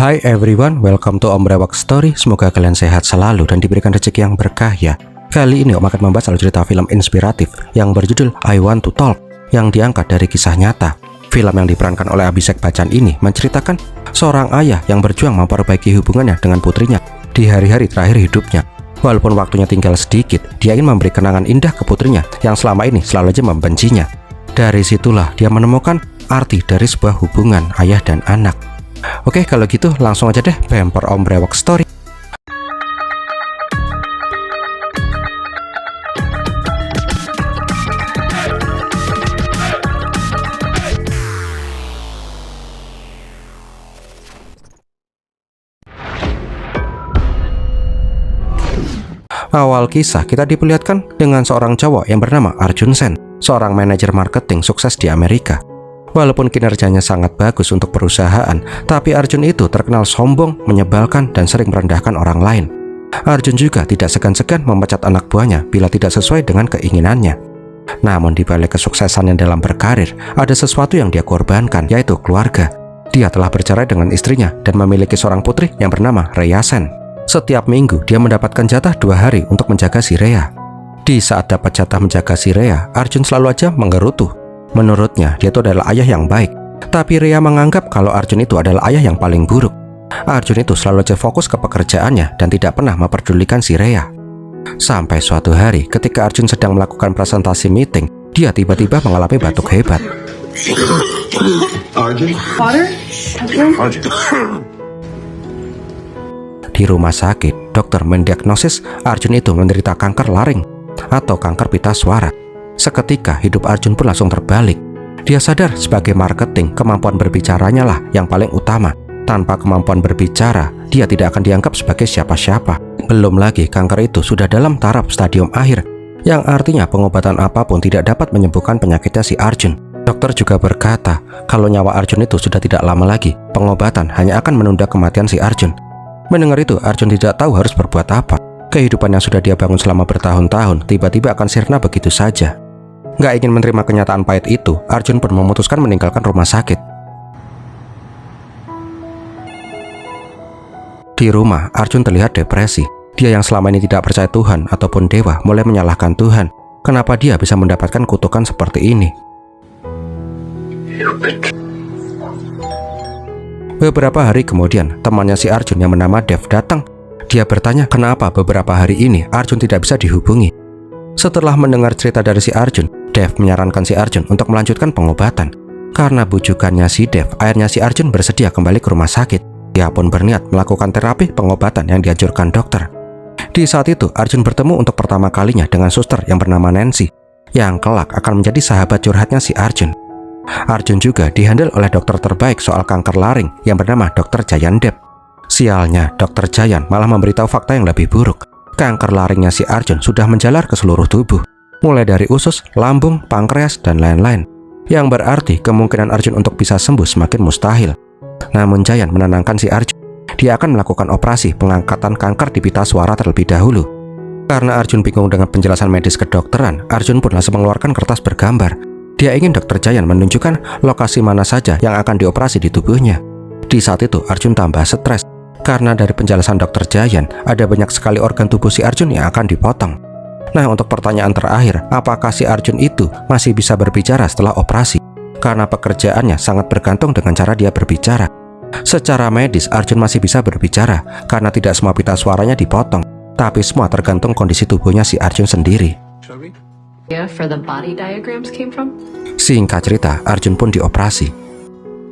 Hai everyone, welcome to Om Brewok Story. Semoga kalian sehat selalu dan diberikan rezeki yang berkah ya. Kali ini Om akan membahas alur cerita film inspiratif yang berjudul I Want to Talk, yang diangkat dari kisah nyata. Film yang diperankan oleh Abhishek Bachchan ini menceritakan seorang ayah yang berjuang memperbaiki hubungannya dengan putrinya di hari-hari terakhir hidupnya. Walaupun waktunya tinggal sedikit, dia ingin memberi kenangan indah ke putrinya yang selama ini selalu aja membencinya. Dari situlah dia menemukan arti dari sebuah hubungan ayah dan anak. Oke, kalau gitu langsung aja deh bemper Om Brewok Story. Awal kisah kita diperlihatkan dengan seorang cowok yang bernama Arjun Sen, seorang manajer marketing sukses di Amerika. Walaupun kinerjanya sangat bagus untuk perusahaan, tapi Arjun itu terkenal sombong, menyebalkan, dan sering merendahkan orang lain. Arjun juga tidak segan-segan memecat anak buahnya bila tidak sesuai dengan keinginannya. Namun di balik kesuksesannya dalam berkarir, ada sesuatu yang dia korbankan, yaitu keluarga. Dia telah bercerai dengan istrinya dan memiliki seorang putri yang bernama Rhea Sen. Setiap minggu dia mendapatkan jatah 2 hari untuk menjaga si Rhea. Di saat dapat jatah menjaga si Rhea, Arjun selalu aja menggerutu. Menurutnya, dia itu adalah ayah yang baik. Tapi Rhea menganggap kalau Arjun itu adalah ayah yang paling buruk. Arjun itu selalu aja fokus ke pekerjaannya dan tidak pernah memperdulikan si Rhea. Sampai suatu hari, ketika Arjun sedang melakukan presentasi meeting, dia tiba-tiba mengalami batuk hebat. Arjun? Water? Arjun. Di rumah sakit, dokter mendiagnosis Arjun itu menderita kanker laring atau kanker pita suara. Seketika hidup Arjun pun langsung terbalik. Dia sadar sebagai marketing, kemampuan berbicaranya lah yang paling utama. Tanpa kemampuan berbicara, dia tidak akan dianggap sebagai siapa-siapa. Belum lagi kanker itu sudah dalam taraf stadium akhir, yang artinya pengobatan apapun tidak dapat menyembuhkan penyakitnya si Arjun. Dokter juga berkata kalau nyawa Arjun itu sudah tidak lama lagi, pengobatan hanya akan menunda kematian si Arjun. Mendengar itu, Arjun tidak tahu harus berbuat apa. Kehidupan yang sudah dia bangun selama bertahun-tahun tiba-tiba akan sirna begitu saja. Gak ingin menerima kenyataan pahit itu, Arjun pun memutuskan meninggalkan rumah sakit. Di rumah, Arjun terlihat depresi. Dia yang selama ini tidak percaya Tuhan ataupun dewa mulai menyalahkan Tuhan. Kenapa dia bisa mendapatkan kutukan seperti ini? Beberapa hari kemudian, temannya si Arjun yang bernama Dev datang. Dia bertanya kenapa beberapa hari ini Arjun tidak bisa dihubungi. Setelah mendengar cerita dari si Arjun, Dev menyarankan si Arjun untuk melanjutkan pengobatan. Karena bujukannya si Dev, akhirnya si Arjun bersedia kembali ke rumah sakit. Dia pun berniat melakukan terapi pengobatan yang dianjurkan dokter. Di saat itu, Arjun bertemu untuk pertama kalinya dengan suster yang bernama Nancy, yang kelak akan menjadi sahabat curhatnya si Arjun. Arjun juga dihandle oleh dokter terbaik soal kanker laring yang bernama Dr. Jayan Deb. Sialnya, Dr. Jayan malah memberitahu fakta yang lebih buruk. Kanker laringnya si Arjun sudah menjalar ke seluruh tubuh, mulai dari usus, lambung, pankreas, dan lain-lain. Yang berarti kemungkinan Arjun untuk bisa sembuh semakin mustahil. Namun Jayan menenangkan si Arjun. Dia akan melakukan operasi pengangkatan kanker di pita suara terlebih dahulu. Karena Arjun bingung dengan penjelasan medis kedokteran, Arjun pun langsung mengeluarkan kertas bergambar. Dia ingin Dr. Jayan menunjukkan lokasi mana saja yang akan dioperasi di tubuhnya. Di saat itu Arjun tambah stres. Karena dari penjelasan Dr. Jayan, ada banyak sekali organ tubuh si Arjun yang akan dipotong. Nah, untuk pertanyaan terakhir, apakah si Arjun itu masih bisa berbicara setelah operasi? Karena pekerjaannya sangat bergantung dengan cara dia berbicara. Secara medis, Arjun masih bisa berbicara karena tidak semua pita suaranya dipotong, tapi semua tergantung kondisi tubuhnya si Arjun sendiri. Singkat cerita, Arjun pun dioperasi.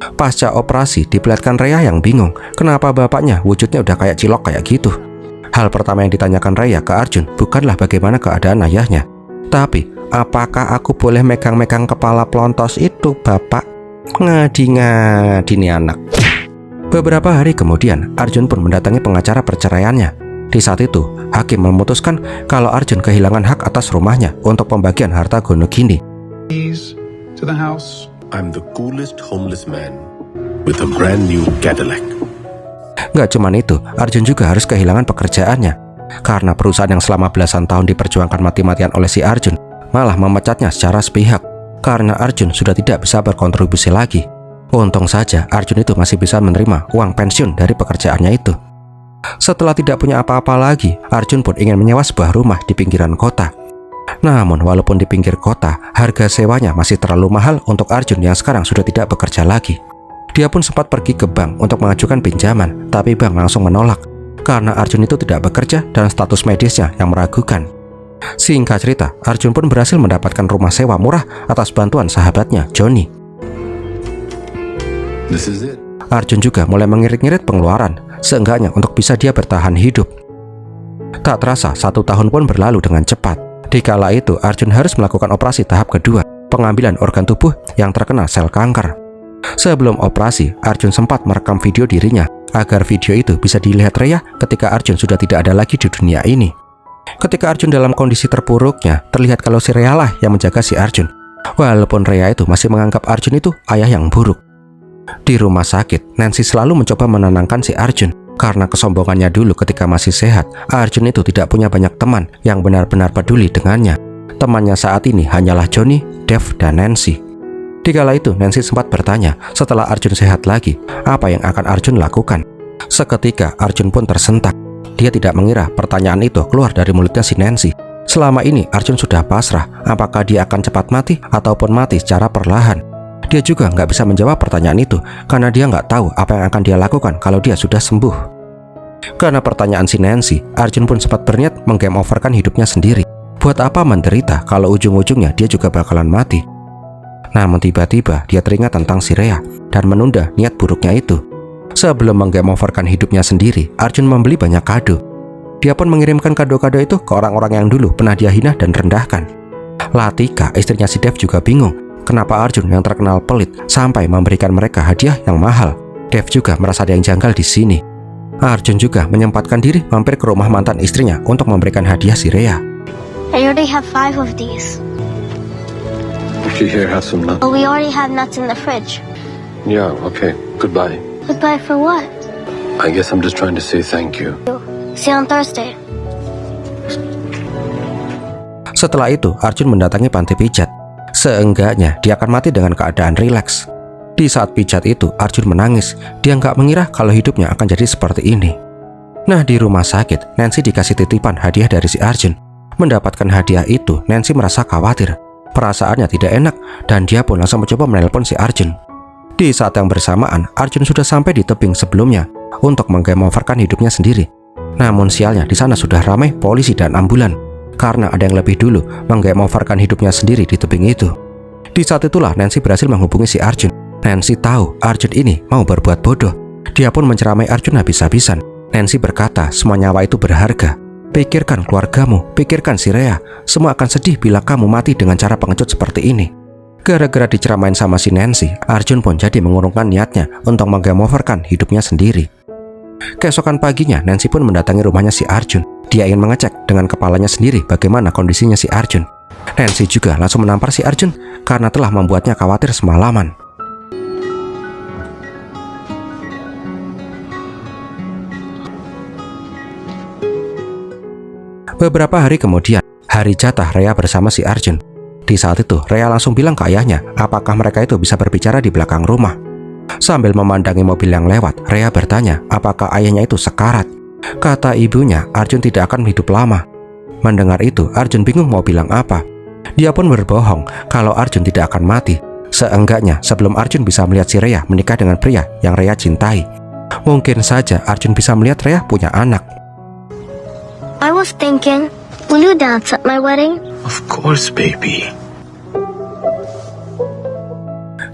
Pasca operasi, diperlihatkan Rhea yang bingung kenapa bapaknya wujudnya udah kayak cilok kayak gitu. Hal pertama yang ditanyakan Rhea ke Arjun bukanlah bagaimana keadaan ayahnya, tapi apakah aku boleh megang-megang kepala pelontos itu, bapak? Ngadi-ngadi nih anak. Beberapa hari kemudian, Arjun pun mendatangi pengacara perceraiannya. Di saat itu, hakim memutuskan kalau Arjun kehilangan hak atas rumahnya untuk pembagian harta gono gini. I'm the coolest homeless man with a brand new Cadillac. Gak cuman itu, Arjun juga harus kehilangan pekerjaannya. Karena perusahaan yang selama belasan tahun diperjuangkan mati-matian oleh si Arjun malah memecatnya secara sepihak. Karena Arjun sudah tidak bisa berkontribusi lagi. Untung saja Arjun itu masih bisa menerima uang pensiun dari pekerjaannya itu. Setelah tidak punya apa-apa lagi, Arjun pun ingin menyewa sebuah rumah di pinggiran kota. Namun walaupun di pinggir kota, harga sewanya masih terlalu mahal untuk Arjun yang sekarang sudah tidak bekerja lagi. Dia pun sempat pergi ke bank untuk mengajukan pinjaman, tapi bank langsung menolak karena Arjun itu tidak bekerja dan status medisnya yang meragukan. Singkat cerita, Arjun pun berhasil mendapatkan rumah sewa murah atas bantuan sahabatnya, Johnny. This is it. Arjun juga mulai mengirit-ngirit pengeluaran, seenggaknya untuk bisa dia bertahan hidup. Tak terasa, 1 tahun pun berlalu dengan cepat. Dikala itu, Arjun harus melakukan operasi tahap kedua, pengambilan organ tubuh yang terkena sel kanker. Sebelum operasi, Arjun sempat merekam video dirinya, agar video itu bisa dilihat Rhea ketika Arjun sudah tidak ada lagi di dunia ini. Ketika Arjun dalam kondisi terpuruknya, terlihat kalau si Rhea lah yang menjaga si Arjun. Walaupun Rhea itu masih menganggap Arjun itu ayah yang buruk. Di rumah sakit, Nancy selalu mencoba menenangkan si Arjun. Karena kesombongannya dulu ketika masih sehat, Arjun itu tidak punya banyak teman yang benar-benar peduli dengannya. Temannya saat ini hanyalah Johnny, Dave, dan Nancy. Dikala itu, Nancy sempat bertanya setelah Arjun sehat lagi, apa yang akan Arjun lakukan. Seketika, Arjun pun tersentak. Dia tidak mengira pertanyaan itu keluar dari mulutnya si Nancy. Selama ini, Arjun sudah pasrah apakah dia akan cepat mati ataupun mati secara perlahan. Dia juga nggak bisa menjawab pertanyaan itu karena dia nggak tahu apa yang akan dia lakukan kalau dia sudah sembuh. Karena pertanyaan si Nancy, Arjun pun sempat berniat menggame overkan hidupnya sendiri. Buat apa menderita kalau ujung-ujungnya dia juga bakalan mati? Namun tiba-tiba dia teringat tentang si Rhea dan menunda niat buruknya itu. Sebelum menggame overkan hidupnya sendiri, Arjun membeli banyak kado. Dia pun mengirimkan kado-kado itu ke orang-orang yang dulu pernah dia hina dan rendahkan. Latika, istrinya si Dave, juga bingung kenapa Arjun yang terkenal pelit sampai memberikan mereka hadiah yang mahal. Dave juga merasa ada yang janggal di sini. Arjun juga menyempatkan diri mampir ke rumah mantan istrinya untuk memberikan hadiah si Rhea. I already have 5 of these. She here has some nuts. But we already have nuts in the fridge. Yeah, okay. Goodbye. Goodbye for what? I guess I'm just trying to say thank you. See you on Thursday. Setelah itu, Arjun mendatangi panti pijat. Seenggaknya, dia akan mati dengan keadaan rileks. Di saat pijat itu, Arjun menangis. Dia nggak mengira kalau hidupnya akan jadi seperti ini. Nah, di rumah sakit, Nancy dikasih titipan hadiah dari si Arjun. Mendapatkan hadiah itu, Nancy merasa khawatir. Perasaannya tidak enak, dan dia pun langsung mencoba menelpon si Arjun. Di saat yang bersamaan, Arjun sudah sampai di tebing sebelumnya untuk menggame overkan hidupnya sendiri. Namun sialnya, di sana sudah ramai polisi dan ambulan karena ada yang lebih dulu menggame overkan hidupnya sendiri di tebing itu. Di saat itulah Nancy berhasil menghubungi si Arjun. Nancy tahu Arjun ini mau berbuat bodoh. Dia pun menceramai Arjun habis-habisan. Nancy berkata semua nyawa itu berharga. Pikirkan keluargamu, pikirkan si Rhea. Semua akan sedih bila kamu mati dengan cara pengecut seperti ini. Gara-gara diceramain sama si Nancy, Arjun pun jadi mengurungkan niatnya untuk menggame overkan hidupnya sendiri. Keesokan paginya, Nancy pun mendatangi rumahnya si Arjun. Dia ingin mengecek dengan kepalanya sendiri bagaimana kondisinya si Arjun. Nancy juga langsung menampar si Arjun karena telah membuatnya khawatir semalaman. Beberapa hari kemudian, hari jatah Rhea bersama si Arjun. Di saat itu, Rhea langsung bilang ke ayahnya apakah mereka itu bisa berbicara di belakang rumah. Sambil memandangi mobil yang lewat, Rhea bertanya apakah ayahnya itu sekarat. Kata ibunya, Arjun tidak akan hidup lama. Mendengar itu, Arjun bingung mau bilang apa. Dia pun berbohong kalau Arjun tidak akan mati. Seenggaknya sebelum Arjun bisa melihat si Rhea menikah dengan pria yang Rhea cintai. Mungkin saja Arjun bisa melihat Rhea punya anak. I was thinking, will you dance at my wedding? Of course, baby.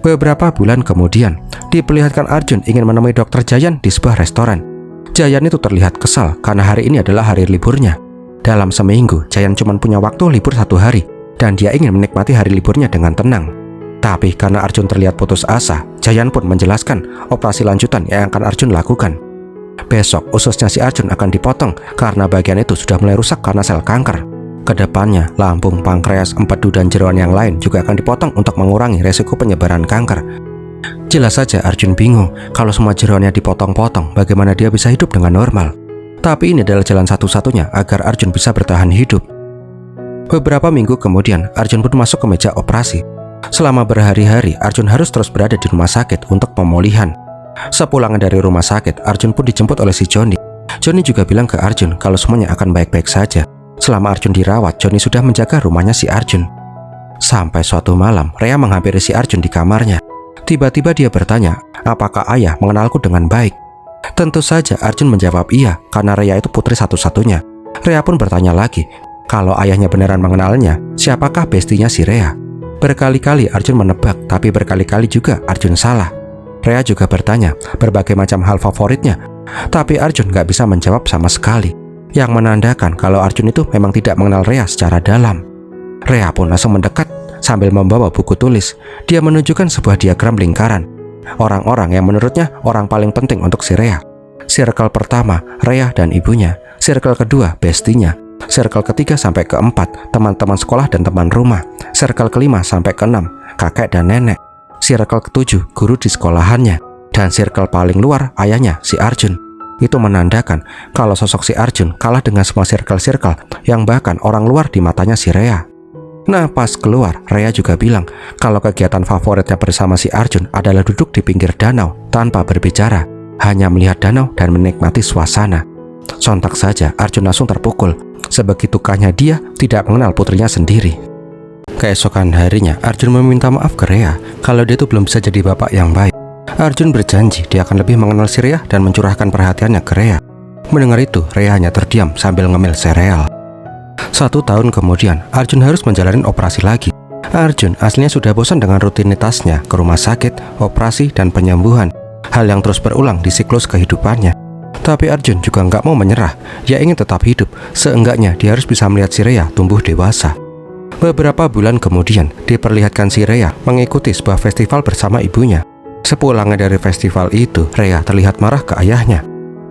Beberapa bulan kemudian, diperlihatkan Arjun ingin menemui Dr. Jayan di sebuah restoran. Jayan itu terlihat kesal karena hari ini adalah hari liburnya. Dalam seminggu, Jayan cuma punya waktu libur 1 hari dan dia ingin menikmati hari liburnya dengan tenang. Tapi karena Arjun terlihat putus asa, Jayan pun menjelaskan operasi lanjutan yang akan Arjun lakukan. Besok, ususnya si Arjun akan dipotong karena bagian itu sudah mulai rusak karena sel kanker. Kedepannya, lambung, pankreas, empedu, dan jeroan yang lain juga akan dipotong untuk mengurangi resiko penyebaran kanker. Jelas saja Arjun bingung kalau semua jeroannya dipotong-potong, bagaimana dia bisa hidup dengan normal. Tapi ini adalah jalan satu-satunya agar Arjun bisa bertahan hidup. Beberapa minggu kemudian, Arjun pun masuk ke meja operasi. Selama berhari-hari, Arjun harus terus berada di rumah sakit untuk pemulihan. Sepulangan dari rumah sakit, Arjun pun dijemput oleh si Johnny. Johnny juga bilang ke Arjun kalau semuanya akan baik-baik saja. Selama Arjun dirawat, Johnny sudah menjaga rumahnya si Arjun. Sampai suatu malam, Rhea menghampiri si Arjun di kamarnya. Tiba-tiba dia bertanya, apakah ayah mengenalku dengan baik? Tentu saja Arjun menjawab iya, karena Rhea itu putri satu-satunya. Rhea pun bertanya lagi, kalau ayahnya beneran mengenalnya, siapakah bestinya si Rhea? Berkali-kali Arjun menebak, tapi berkali-kali juga Arjun salah. Rhea juga bertanya berbagai macam hal favoritnya, tapi Arjun gak bisa menjawab sama sekali, yang menandakan kalau Arjun itu memang tidak mengenal Rhea secara dalam. Rhea pun langsung mendekat sambil membawa buku tulis. Dia menunjukkan sebuah diagram lingkaran orang-orang yang menurutnya orang paling penting untuk si Rhea. Circle pertama, Rhea dan ibunya. Circle kedua, bestinya. Circle ketiga sampai keempat, teman-teman sekolah dan teman rumah. Circle kelima sampai keenam, kakek dan nenek. Circle ketujuh, guru di sekolahannya. Dan circle paling luar, ayahnya, si Arjun. Itu menandakan kalau sosok si Arjun kalah dengan semua circle-circle yang bahkan orang luar di matanya si Rhea. Nah, pas keluar, Rhea juga bilang kalau kegiatan favoritnya bersama si Arjun adalah duduk di pinggir danau tanpa berbicara, hanya melihat danau dan menikmati suasana. Sontak saja Arjun langsung terpukul. Sebegitu kanya dia tidak mengenal putrinya sendiri. Keesokan harinya, Arjun meminta maaf ke Rhea kalau dia tuh belum bisa jadi bapak yang baik. Arjun berjanji dia akan lebih mengenal si Rhea dan mencurahkan perhatiannya ke Rhea. Mendengar itu, Rhea hanya terdiam sambil ngemil sereal. 1 tahun kemudian, Arjun harus menjalani operasi lagi. Arjun aslinya sudah bosan dengan rutinitasnya ke rumah sakit, operasi, dan penyembuhan. Hal yang terus berulang di siklus kehidupannya. Tapi Arjun juga nggak mau menyerah. Dia ingin tetap hidup. Seenggaknya dia harus bisa melihat si Rhea tumbuh dewasa. Beberapa bulan kemudian, diperlihatkan si Rhea mengikuti sebuah festival bersama ibunya. Sepulangnya dari festival itu, Rhea terlihat marah ke ayahnya.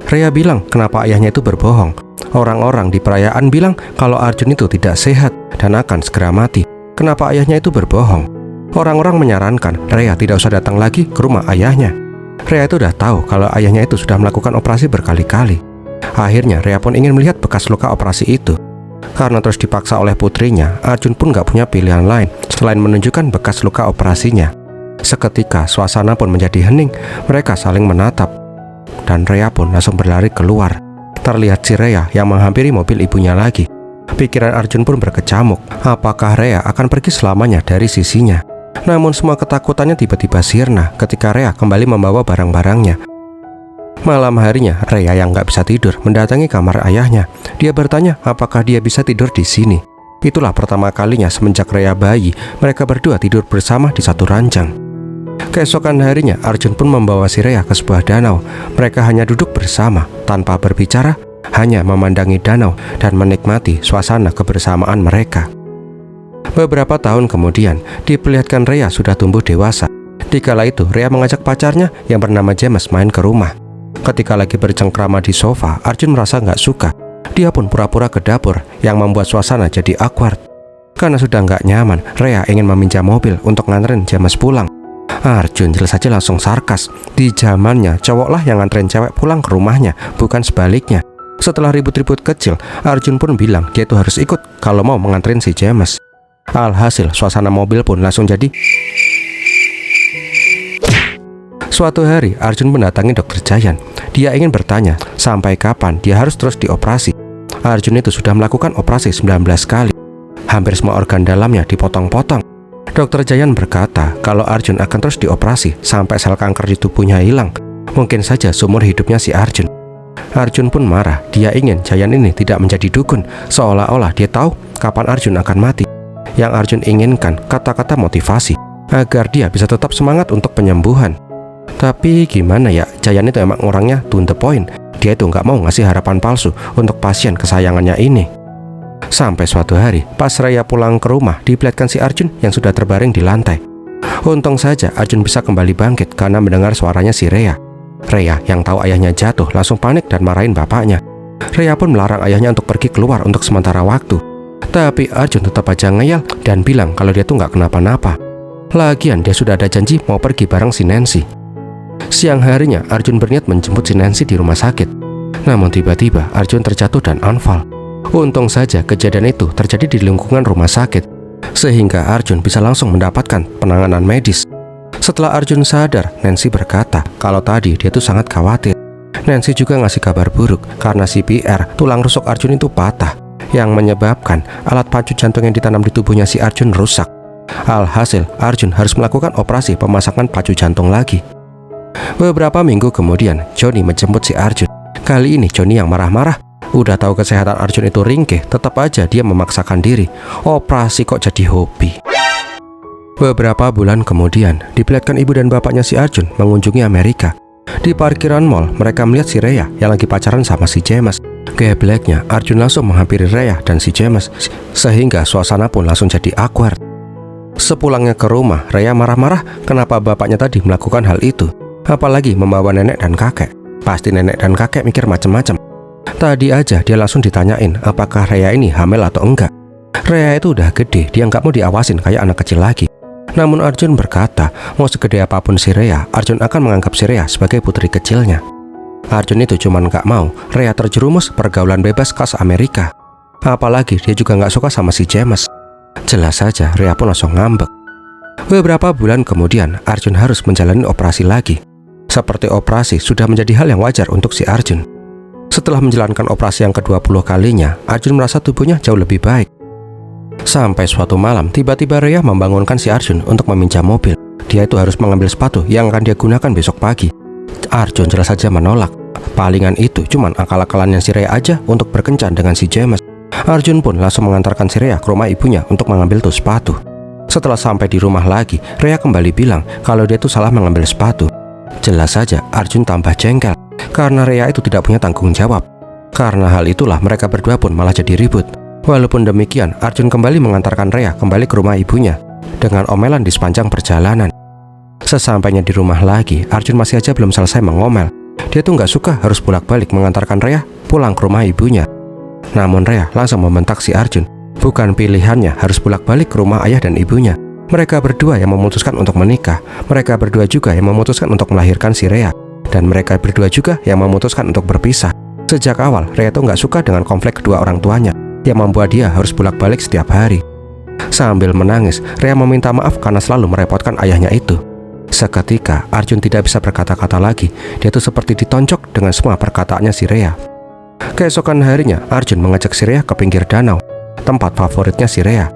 Rhea bilang kenapa ayahnya itu berbohong. Orang-orang di perayaan bilang kalau Arjun itu tidak sehat dan akan segera mati. Kenapa ayahnya itu berbohong? Orang-orang menyarankan Rhea tidak usah datang lagi ke rumah ayahnya. Rhea itu udah tahu kalau ayahnya itu sudah melakukan operasi berkali-kali. Akhirnya Rhea pun ingin melihat bekas luka operasi itu. Karena terus dipaksa oleh putrinya, Arjun pun gak punya pilihan lain selain menunjukkan bekas luka operasinya. Seketika suasana pun menjadi hening. Mereka saling menatap. Dan Rhea pun langsung berlari keluar. Terlihat si Rhea yang menghampiri mobil ibunya lagi. Pikiran Arjun pun berkecamuk. Apakah Rhea akan pergi selamanya dari sisinya? Namun semua ketakutannya tiba-tiba sirna ketika Rhea kembali membawa barang-barangnya. Malam harinya, Rhea yang gak bisa tidur mendatangi kamar ayahnya. Dia bertanya apakah dia bisa tidur di sini. Itulah pertama kalinya semenjak Rhea bayi, mereka berdua tidur bersama di satu ranjang. Keesokan harinya, Arjun pun membawa si Rhea ke sebuah danau. Mereka hanya duduk bersama, tanpa berbicara, hanya memandangi danau dan menikmati suasana kebersamaan mereka. Beberapa tahun kemudian, diperlihatkan Rhea sudah tumbuh dewasa. Dikala itu, Rhea mengajak pacarnya yang bernama James main ke rumah. Ketika lagi bercengkrama di sofa, Arjun merasa nggak suka. Dia pun pura-pura ke dapur, yang membuat suasana jadi awkward. Karena sudah nggak nyaman, Rhea ingin meminjam mobil untuk nganterin James pulang. Arjun jelas saja langsung sarkas. Di zamannya, cowoklah yang nganterin cewek pulang ke rumahnya, bukan sebaliknya. Setelah ribut-ribut kecil, Arjun pun bilang dia tuh harus ikut kalau mau menganterin si James. Alhasil, suasana mobil pun langsung jadi. Suatu hari, Arjun mendatangi Dr. Jayan. Dia ingin bertanya sampai kapan dia harus terus dioperasi. Arjun itu sudah melakukan operasi 19 kali. Hampir semua organ dalamnya dipotong-potong. Dr. Jayan berkata kalau Arjun akan terus dioperasi sampai sel kanker di tubuhnya hilang. Mungkin saja seumur hidupnya si Arjun. Arjun pun marah. Dia ingin Jayan ini tidak menjadi dukun, seolah-olah dia tahu kapan Arjun akan mati. Yang Arjun inginkan kata-kata motivasi agar dia bisa tetap semangat untuk penyembuhan. Tapi gimana ya, Jayan itu emang orangnya to the point. Dia itu nggak mau ngasih harapan palsu untuk pasien kesayangannya ini. Sampai suatu hari, pas Rhea pulang ke rumah, diperlihatkan si Arjun yang sudah terbaring di lantai. Untung saja Arjun bisa kembali bangkit karena mendengar suaranya si Rhea. Rhea yang tahu ayahnya jatuh langsung panik dan marahin bapaknya. Rhea pun melarang ayahnya untuk pergi keluar untuk sementara waktu. Tapi Arjun tetap aja ngeyel dan bilang kalau dia tuh nggak kenapa-napa. Lagian dia sudah ada janji mau pergi bareng si Nancy. Siang harinya, Arjun berniat menjemput si Nancy di rumah sakit. Namun tiba-tiba Arjun terjatuh dan anfal. Untung saja kejadian itu terjadi di lingkungan rumah sakit. sehingga Arjun bisa langsung mendapatkan penanganan medis. Setelah Arjun sadar, Nancy berkata kalau tadi dia tuh sangat khawatir. Nancy juga ngasih kabar buruk karena CPR, tulang rusuk Arjun itu patah, yang menyebabkan alat pacu jantung yang ditanam di tubuhnya si Arjun rusak. Alhasil, Arjun harus melakukan operasi pemasangan pacu jantung lagi. Beberapa minggu kemudian, Johnny menjemput si Arjun. Kali ini Johnny yang marah-marah. Udah tahu kesehatan Arjun itu ringkih, tetap aja dia memaksakan diri. Operasi kok jadi hobi. Beberapa bulan kemudian, diperlihatkan ibu dan bapaknya si Arjun mengunjungi Amerika. Di parkiran mall, mereka melihat si Rhea yang lagi pacaran sama si James. Gebleknya, Arjun langsung menghampiri Rhea dan si James, sehingga suasana pun langsung jadi awkward. Sepulangnya ke rumah, Rhea marah-marah kenapa bapaknya tadi melakukan hal itu. Apalagi membawa nenek dan kakek. Pasti nenek dan kakek mikir macam-macam. Tadi aja dia langsung ditanyain apakah Rhea ini hamil atau enggak. Rhea itu udah gede, dia nggak mau diawasin kayak anak kecil lagi. Namun Arjun berkata, mau segede apapun si Rhea, Arjun akan menganggap si Rhea sebagai putri kecilnya. Arjun itu cuman gak mau Rhea terjerumus pergaulan bebas khas Amerika. Apalagi dia juga gak suka sama si James. Jelas saja Rhea pun langsung ngambek. Beberapa bulan kemudian, Arjun harus menjalani operasi lagi. Seperti operasi sudah menjadi hal yang wajar untuk si Arjun. Setelah menjalankan operasi yang ke-20 kalinya, Arjun merasa tubuhnya jauh lebih baik. Sampai suatu malam, tiba-tiba Rhea membangunkan si Arjun untuk meminjam mobil. Dia itu harus mengambil sepatu yang akan dia gunakan besok pagi. Arjun jelas saja menolak. Palingan itu cuman akal-akalannya si Rhea aja untuk berkencan dengan si James. Arjun pun langsung mengantarkan si Rhea ke rumah ibunya untuk mengambil tuh sepatu. Setelah sampai di rumah lagi, Rhea kembali bilang kalau dia tuh salah mengambil sepatu. Jelas saja Arjun tambah jengkel karena Rhea itu tidak punya tanggung jawab. Karena hal itulah mereka berdua pun malah jadi ribut. Walaupun demikian, Arjun kembali mengantarkan Rhea kembali ke rumah ibunya dengan omelan di sepanjang perjalanan. Sesampainya di rumah lagi, Arjun masih aja belum selesai mengomel. Dia tuh nggak suka harus bolak-balik mengantarkan Rhea pulang ke rumah ibunya. Namun Rhea langsung membentak si Arjun. Bukan pilihannya harus bolak-balik ke rumah ayah dan ibunya. Mereka berdua yang memutuskan untuk menikah. Mereka berdua juga yang memutuskan untuk melahirkan si Rhea. Dan mereka berdua juga yang memutuskan untuk berpisah. Sejak awal, Rhea tuh nggak suka dengan konflik kedua orang tuanya, yang membuat dia harus bolak-balik setiap hari. Sambil menangis, Rhea meminta maaf karena selalu merepotkan ayahnya itu. Seketika, Arjun tidak bisa berkata-kata lagi. Dia tuh seperti ditoncok dengan semua perkataannya si Rhea. Keesokan harinya, Arjun mengajak si Rhea ke pinggir danau, tempat favoritnya si Rhea.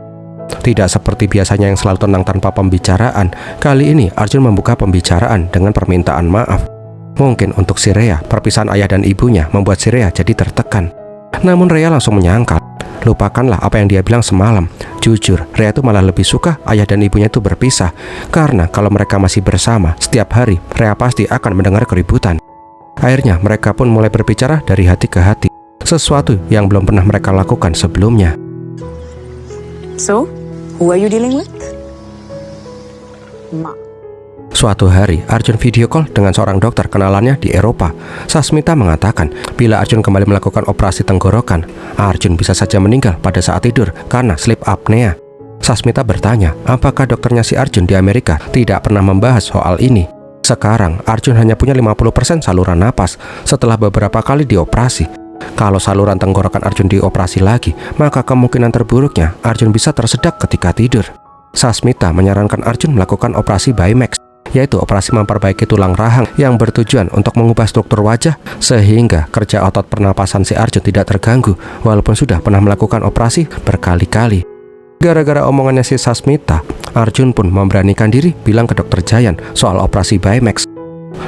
Tidak seperti biasanya yang selalu tenang tanpa pembicaraan, kali ini Arjun membuka pembicaraan dengan permintaan maaf. Mungkin untuk si Rhea, perpisahan ayah dan ibunya membuat si Rhea jadi tertekan. Namun Rhea langsung menyangkal. Lupakanlah apa yang dia bilang semalam. Jujur, Rhea itu malah lebih suka ayah dan ibunya itu berpisah. Karena kalau mereka masih bersama, setiap hari Rhea pasti akan mendengar keributan. Akhirnya mereka pun mulai berbicara dari hati ke hati. Sesuatu yang belum pernah mereka lakukan sebelumnya. So, who are you dealing with? Ma. Suatu hari, Arjun video call dengan seorang dokter kenalannya di Eropa. Sasmita mengatakan, bila Arjun kembali melakukan operasi tenggorokan, Arjun bisa saja meninggal pada saat tidur karena sleep apnea. Sasmita bertanya, apakah dokternya si Arjun di Amerika tidak pernah membahas soal ini. Sekarang, Arjun hanya punya 50% saluran napas setelah beberapa kali dioperasi. Kalau saluran tenggorokan Arjun dioperasi lagi, maka kemungkinan terburuknya Arjun bisa tersedak ketika tidur. Sasmita menyarankan Arjun melakukan operasi Bimax, yaitu operasi memperbaiki tulang rahang yang bertujuan untuk mengubah struktur wajah sehingga kerja otot pernapasan si Arjun tidak terganggu walaupun sudah pernah melakukan operasi berkali-kali. Gara-gara omongannya si Sasmita, Arjun pun memberanikan diri bilang ke dokter Jayan soal operasi Bimax.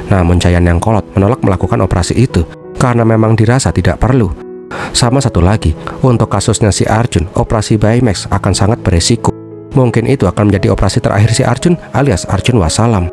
Namun Jayan yang kolot menolak melakukan operasi itu karena memang dirasa tidak perlu. Sama satu lagi, untuk kasusnya si Arjun, operasi Bimax akan sangat beresiko. Mungkin itu akan menjadi operasi terakhir si Arjun alias Arjun wassalam.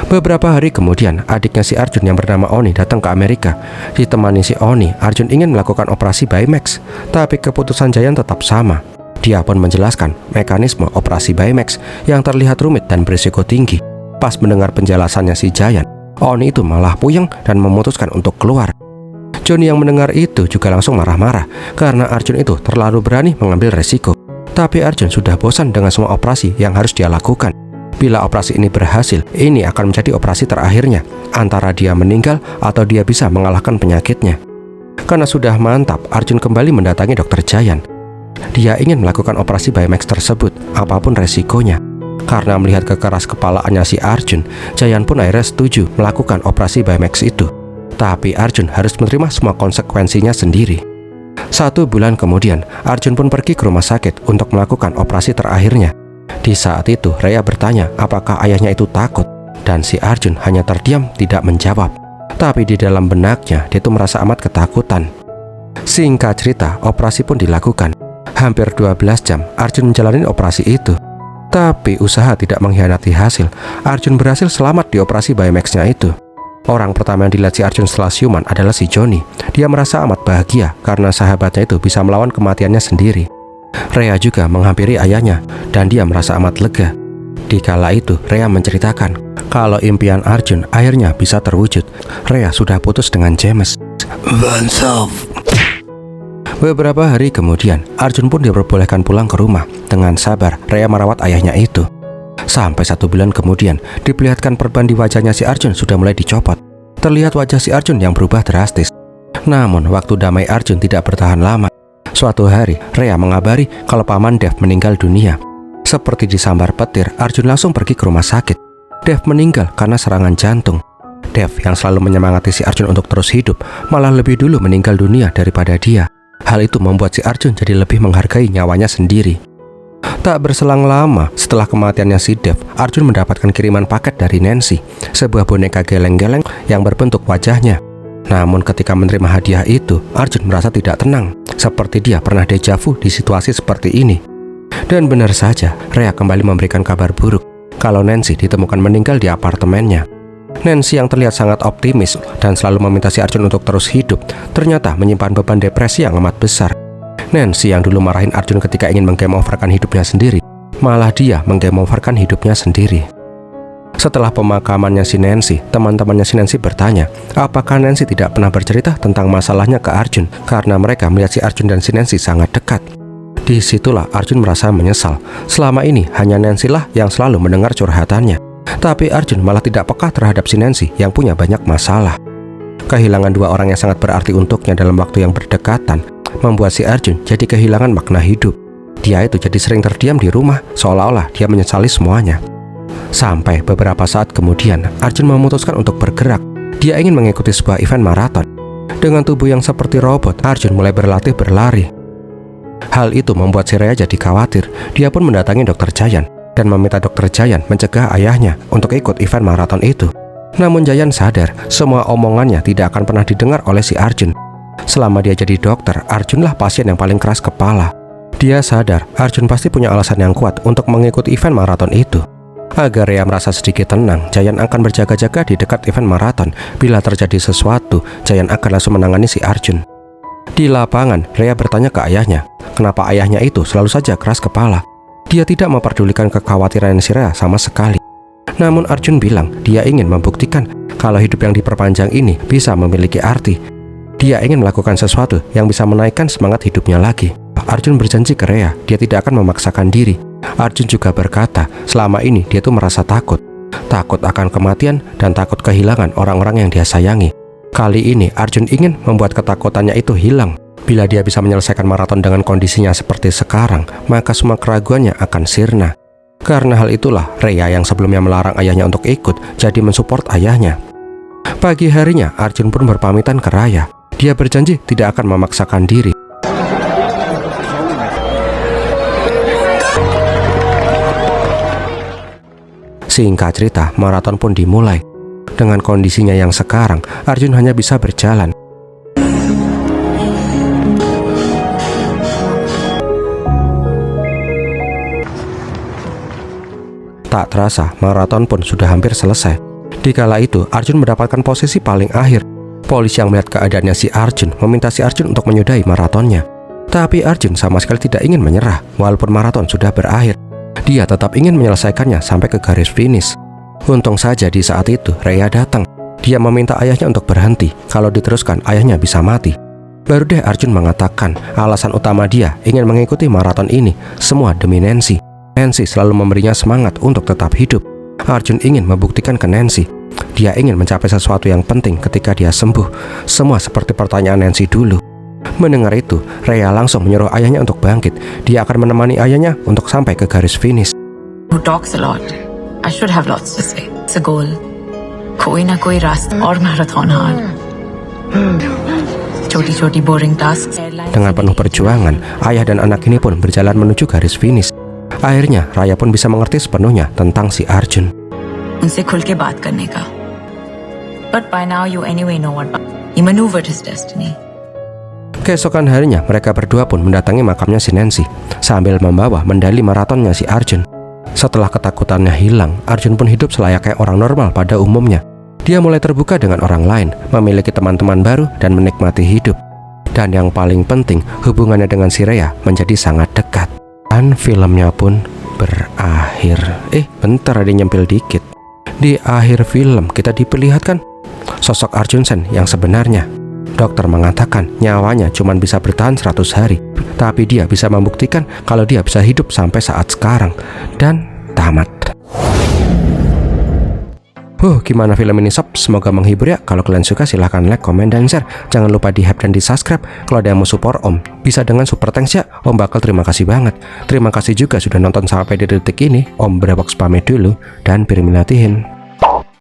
Beberapa hari kemudian, adiknya si Arjun yang bernama Oni datang ke Amerika. Ditemani si Oni, Arjun ingin melakukan operasi Bimax, tapi keputusan Jayan tetap sama. Dia pun menjelaskan mekanisme operasi Bimax yang terlihat rumit dan berisiko tinggi. Pas mendengar penjelasannya si Jayan, Oni itu malah puyeng dan memutuskan untuk keluar. Johnny yang mendengar itu juga langsung marah-marah karena Arjun itu terlalu berani mengambil resiko. Tapi Arjun sudah bosan dengan semua operasi yang harus dia lakukan. Bila operasi ini berhasil, ini akan menjadi operasi terakhirnya. Antara dia meninggal atau dia bisa mengalahkan penyakitnya. Karena sudah mantap, Arjun kembali mendatangi dokter Jayan. Dia ingin melakukan operasi Bimax tersebut apapun resikonya. Karena melihat kekeras kepalaannya si Arjun, Jayan pun akhirnya setuju melakukan operasi Biomax itu. Tapi Arjun harus menerima semua konsekuensinya sendiri. 1 bulan kemudian, Arjun pun pergi ke rumah sakit untuk melakukan operasi terakhirnya. Di saat itu, Rhea bertanya apakah ayahnya itu takut, dan si Arjun hanya terdiam tidak menjawab. Tapi di dalam benaknya, dia tuh merasa amat ketakutan. Singkat cerita, operasi pun dilakukan. Hampir 12 jam, Arjun menjalani operasi itu. Tapi usaha tidak mengkhianati hasil. Arjun berhasil selamat di operasi Biomax-nya itu. Orang pertama yang dilihat si Arjun setelah siuman adalah si Johnny. Dia merasa amat bahagia karena sahabatnya itu bisa melawan kematiannya sendiri. Rhea juga menghampiri ayahnya dan dia merasa amat lega. Di kala itu, Rhea menceritakan kalau impian Arjun akhirnya bisa terwujud. Rhea sudah putus dengan James. Beberapa hari kemudian, Arjun pun diperbolehkan pulang ke rumah. Dengan sabar, Rhea merawat ayahnya itu. Sampai 1 bulan kemudian, diperlihatkan perban di wajahnya si Arjun sudah mulai dicopot. Terlihat wajah si Arjun yang berubah drastis. Namun, waktu damai Arjun tidak bertahan lama. Suatu hari, Rhea mengabari kalau paman Dev meninggal dunia. Seperti disambar petir, Arjun langsung pergi ke rumah sakit. Dev meninggal karena serangan jantung. Dev yang selalu menyemangati si Arjun untuk terus hidup, malah lebih dulu meninggal dunia daripada dia. Hal itu membuat si Arjun jadi lebih menghargai nyawanya sendiri. Tak berselang lama setelah kematiannya si Dev, Arjun mendapatkan kiriman paket dari Nancy, sebuah boneka geleng-geleng yang berbentuk wajahnya. Namun ketika menerima hadiah itu, Arjun merasa tidak tenang, seperti dia pernah deja vu di situasi seperti ini. Dan benar saja, Rhea kembali memberikan kabar buruk kalau Nancy ditemukan meninggal di apartemennya. Nancy yang terlihat sangat optimis dan selalu meminta si Arjun untuk terus hidup, ternyata menyimpan beban depresi yang amat besar. Nancy yang dulu marahin Arjun ketika ingin meng-game overkan hidupnya sendiri, malah dia meng-game overkan hidupnya sendiri. Setelah pemakamannya si Nancy, teman-temannya si Nancy bertanya apakah Nancy tidak pernah bercerita tentang masalahnya ke Arjun, karena mereka melihat si Arjun dan si Nancy sangat dekat. Disitulah Arjun merasa menyesal. Selama ini hanya Nancy lah yang selalu mendengar curhatannya. Tapi Arjun malah tidak peka terhadap si Nancy yang punya banyak masalah. Kehilangan 2 orang yang sangat berarti untuknya dalam waktu yang berdekatan membuat si Arjun jadi kehilangan makna hidup. Dia itu jadi sering terdiam di rumah, seolah-olah dia menyesali semuanya. Sampai beberapa saat kemudian, Arjun memutuskan untuk bergerak. Dia ingin mengikuti sebuah event maraton. Dengan tubuh yang seperti robot, Arjun mulai berlatih berlari. Hal itu membuat si Rhea jadi khawatir. Dia pun mendatangi Dr. Jayan dan meminta Dr. Jayan mencegah ayahnya untuk ikut event maraton itu. Namun Jayan sadar semua omongannya tidak akan pernah didengar oleh si Arjun. Selama dia jadi dokter, Arjunlah pasien yang paling keras kepala. Dia sadar Arjun pasti punya alasan yang kuat untuk mengikuti event maraton itu. Agar Rhea merasa sedikit tenang, Jayan akan berjaga-jaga di dekat event maraton. Bila terjadi sesuatu, Jayan akan langsung menangani si Arjun. Di lapangan, Rhea bertanya ke ayahnya, kenapa ayahnya itu selalu saja keras kepala. Dia tidak memperdulikan kekhawatiran si Rhea sama sekali. Namun Arjun bilang dia ingin membuktikan kalau hidup yang diperpanjang ini bisa memiliki arti. Dia ingin melakukan sesuatu yang bisa menaikkan semangat hidupnya lagi. Arjun berjanji ke Rhea dia tidak akan memaksakan diri. Arjun juga berkata selama ini dia tuh merasa takut. Takut akan kematian dan takut kehilangan orang-orang yang dia sayangi. Kali ini Arjun ingin membuat ketakutannya itu hilang. Bila dia bisa menyelesaikan maraton dengan kondisinya seperti sekarang, maka semua keraguannya akan sirna. Karena hal itulah, Rhea yang sebelumnya melarang ayahnya untuk ikut, jadi mensupport ayahnya. Pagi harinya, Arjun pun berpamitan ke Rhea. Dia berjanji tidak akan memaksakan diri. Singkat cerita, maraton pun dimulai. Dengan kondisinya yang sekarang, Arjun hanya bisa berjalan. Tak terasa, maraton pun sudah hampir selesai. Di kala itu, Arjun mendapatkan posisi paling akhir. Polisi yang melihat keadaannya si Arjun meminta si Arjun untuk menyudahi maratonnya. Tapi Arjun sama sekali tidak ingin menyerah, walaupun maraton sudah berakhir. Dia tetap ingin menyelesaikannya sampai ke garis finish. Untung saja di saat itu, Rhea datang. Dia meminta ayahnya untuk berhenti, kalau diteruskan ayahnya bisa mati. Baru deh Arjun mengatakan alasan utama dia ingin mengikuti maraton ini, semua demi Nancy. Nancy selalu memberinya semangat untuk tetap hidup. Arjun ingin membuktikan ke Nancy. Dia ingin mencapai sesuatu yang penting ketika dia sembuh. Semua seperti pertanyaan Nancy dulu. Mendengar itu, Rhea langsung menyuruh ayahnya untuk bangkit. Dia akan menemani ayahnya untuk sampai ke garis finish. Who talks a lot. I should have lots to say. It's a goal. कोई ना कोई रास्ता और marathon हार. Choti-choti boring tasks. Dengan penuh perjuangan, ayah dan anak ini pun berjalan menuju garis finish. Akhirnya, Raya pun bisa mengerti sepenuhnya tentang si Arjun. उनसे खुल के बात करने का. But by now you anyway know what. He maneuvered his destiny. Keesokan harinya, mereka berdua pun mendatangi makamnya si Nancy sambil membawa medali maratonnya si Arjun. Setelah ketakutannya hilang, Arjun pun hidup selayaknya orang normal pada umumnya. Dia mulai terbuka dengan orang lain, memiliki teman-teman baru, dan menikmati hidup. Dan yang paling penting, hubungannya dengan si Rhea menjadi sangat dekat. Dan filmnya pun berakhir. Bentar, ada nyempil dikit. Di akhir film, kita diperlihatkan sosok Arjun Sen yang sebenarnya. Dokter mengatakan nyawanya cuma bisa bertahan 100 hari, tapi dia bisa membuktikan kalau dia bisa hidup sampai saat sekarang. Dan tamat. Gimana film ini sob? Semoga menghibur ya. Kalau kalian suka silahkan like, comment, dan share. Jangan lupa di hype dan di subscribe. Kalau ada yang mau support Om, bisa dengan super thanks ya. Om bakal terima kasih banget. Terima kasih juga sudah nonton sampai di detik ini. Om berbox pamit dulu dan Pirminatiin.